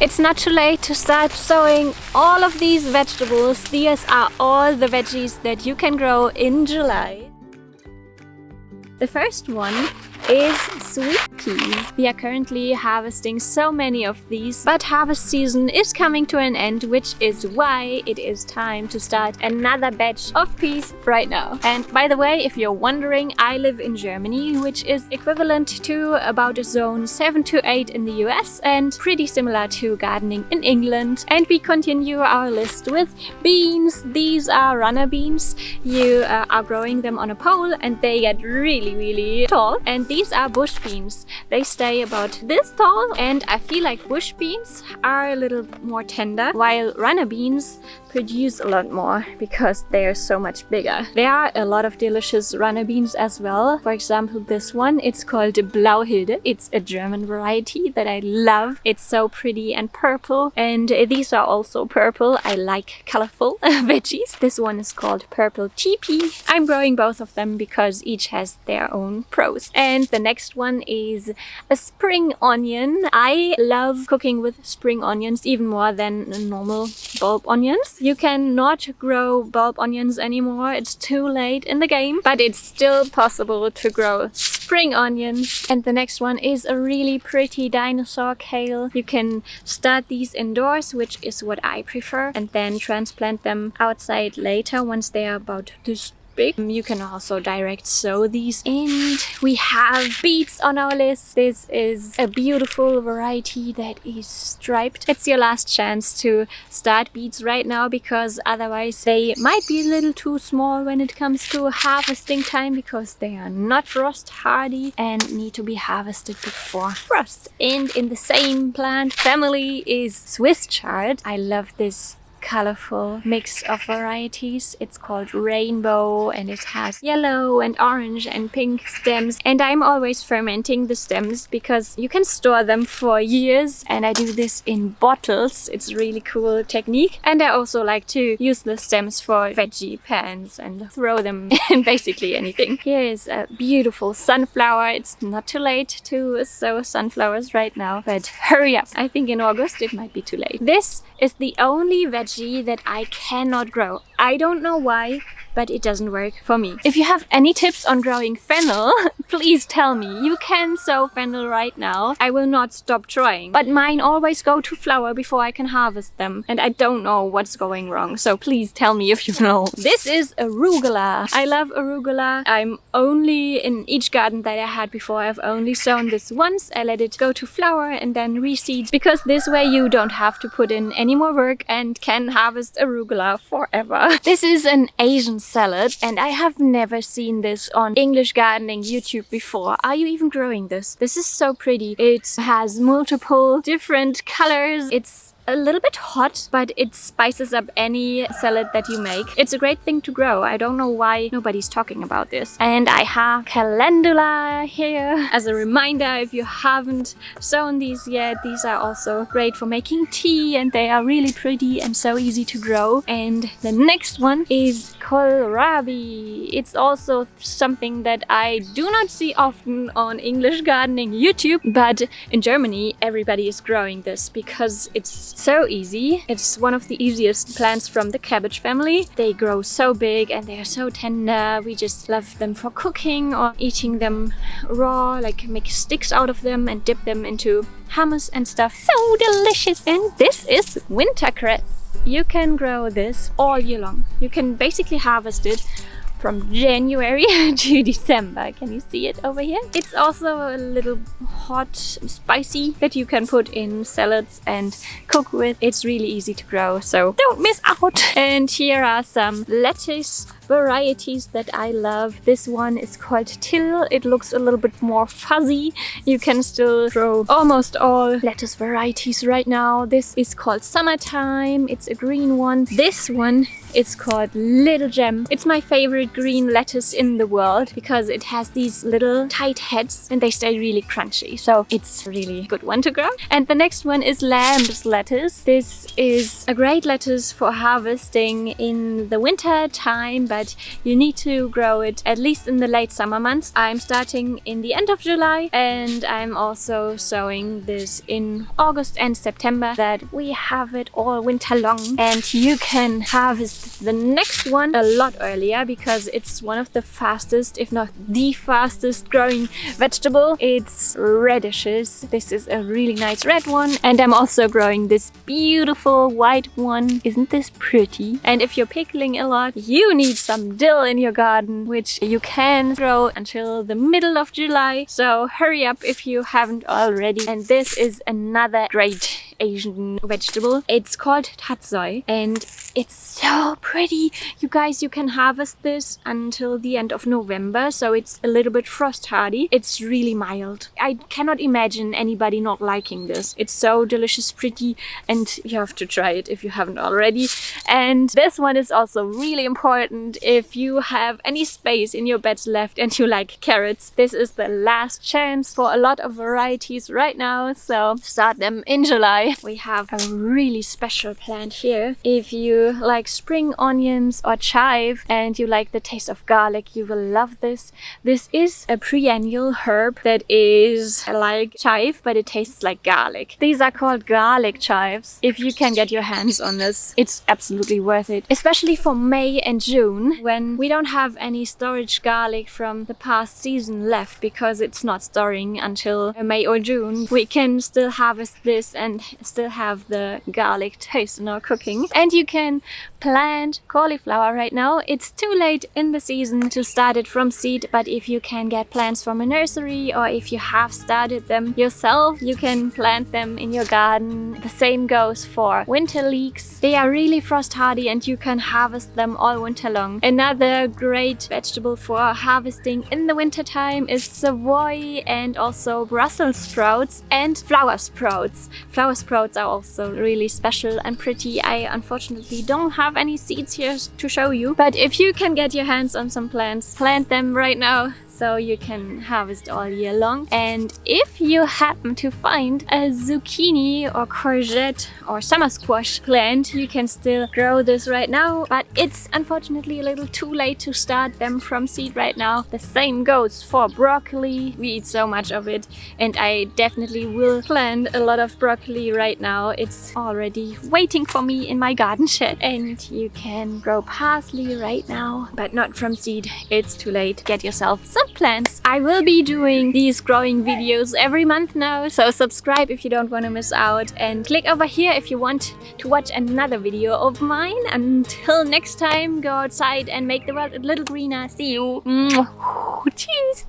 It's not too late to start sowing all of these vegetables. These are all the veggies that you can grow in July. The first one is sweet peas. We are currently harvesting so many of these, but harvest season is coming to an end, which is why it is time to start another batch of peas right now. And by the way, if you're wondering, I live in Germany, which is equivalent to about a zone 7 to 8 in the US and pretty similar to gardening in England. And we continue our list with beans. These are runner beans. You are growing them on a pole and they get really tall. And these are bush beans. They stay about this tall, and I feel like bush beans are a little more tender, while runner beans produce a lot more because they are so much bigger. There are a lot of delicious runner beans as well. For example, this one, it's called Blauhilde. It's a German variety that I love. It's so pretty and purple, and these are also purple. I like colorful veggies. This one is called Purple Teepee. I'm growing both of them because each has their own pros. And the next one is a spring onion. I love cooking with spring onions even more than normal bulb onions. You cannot grow bulb onions anymore. It's too late in the game, but it's still possible to grow spring onions. And the next one is a really pretty dinosaur kale. You can start these indoors, which is what I prefer, and then transplant them outside later once they are about this big. You can also direct sow these. And we have beets on our list. This is a beautiful variety that is striped. It's your last chance to start beets right now, because otherwise they might be a little too small when it comes to harvesting time, because they are not frost hardy and need to be harvested before frost. And in the same plant family is Swiss chard. I love this colorful mix of varieties. It's called Rainbow, and it has yellow and orange and pink stems, and I'm always fermenting the stems because you can store them for years, and I do this in bottles. It's a really cool technique. And I also like to use the stems for veggie pans and throw them in basically anything. Here is a beautiful sunflower. It's not too late to sow sunflowers right now, but hurry up. I think in August it might be too late. This is the only veggie that I cannot grow. I don't know why, but it doesn't work for me. If you have any tips on growing fennel, please tell me. You can sow fennel right now. I will not stop trying. But mine always go to flower before I can harvest them, and I don't know what's going wrong. So please tell me if you know. This is arugula. I love arugula. I'm only in each garden that I had before, I've only sown this once. I let it go to flower and then reseed, because this way you don't have to put in any more work and can harvest arugula forever. This is an Asian salad, and I have never seen this on English gardening YouTube before. Are you even growing this? This is so pretty. It has multiple different colors. It's a little bit hot, but it spices up any salad that you make. It's a great thing to grow. I don't know why nobody's talking about this. And I have calendula here as a reminder, if you haven't sown these yet. These are also great for making tea, and they are really pretty and so easy to grow. And the next one is kohlrabi. It's also something that I do not see often on English gardening YouTube, but in Germany everybody is growing this because it's so easy. It's one of the easiest plants from the cabbage family. They grow so big and they are so tender. We just love them for cooking or eating them raw, like make sticks out of them and dip them into hummus and stuff. So delicious! And this is wintercress. You can grow this all year long. You can basically harvest it from January to December. Can you see it over here? It's also a little hot, spicy, that you can put in salads and cook with. It's really easy to grow, so don't miss out. And here are some lettuce varieties that I love. This one is called Till. It looks a little bit more fuzzy. You can still grow almost all lettuce varieties right now. This is called Summertime. It's a green one. This one is called Little Gem. It's my favorite green lettuce in the world because it has these little tight heads and they stay really crunchy. So it's a really good one to grow. And the next one is lamb's lettuce. This is a great lettuce for harvesting in the winter time, but but you need to grow it at least in the late summer months. I'm starting in the end of July, and I'm also sowing this in August and September, that we have it all winter long. And you can harvest the next one a lot earlier because it's one of the fastest, if not the fastest growing vegetable. It's radishes. This is a really nice red one, and I'm also growing this beautiful white one. Isn't this pretty? And if you're pickling a lot, you need some dill in your garden, which you can grow until the middle of July. So hurry up if you haven't already. And this is another great Asian vegetable. It's called tatsoi, and it's so pretty. You guys, you can harvest this until the end of November, so it's a little bit frost hardy. It's really mild. I cannot imagine anybody not liking this. It's so delicious, pretty, and you have to try it if you haven't already. And this one is also really important if you have any space in your beds left and you like carrots. This is the last chance for a lot of varieties right now, so start them in July. We have a really special plant here. If you like spring onions or chive and you like the taste of garlic, you will love this. This is a perennial herb that is like chive, but it tastes like garlic. These are called garlic chives. If you can get your hands on this, it's absolutely worth it. Especially for May and June, when we don't have any storage garlic from the past season left because it's not storing until May or June. We can still harvest this and still have the garlic taste in our cooking. And you can plant cauliflower right now. It's too late in the season to start it from seed, but if you can get plants from a nursery, or if you have started them yourself, you can plant them in your garden. The same goes for winter leeks. They are really frost hardy and you can harvest them all winter long. Another great vegetable for harvesting in the winter time is savoy, and also Brussels sprouts and flower sprouts. Flower sprouts are also really special and pretty. I unfortunately don't have any seeds here to show you, but if you can get your hands on some plants, plant them right now so you can harvest all year long. And if you happen to find a zucchini or courgette or summer squash plant, you can still grow this right now, but it's unfortunately a little too late to start them from seed right now. The same goes for broccoli. We eat so much of it, and I definitely will plant a lot of broccoli right now. It's already waiting for me in my garden shed. And you can grow parsley right now, but not from seed. It's too late. Get yourself some plants. I will be doing these growing videos every month now, so subscribe if you don't want to miss out, and click over here if you want to watch another video of mine. Until next time, go outside and make the world a little greener. See you. Cheers.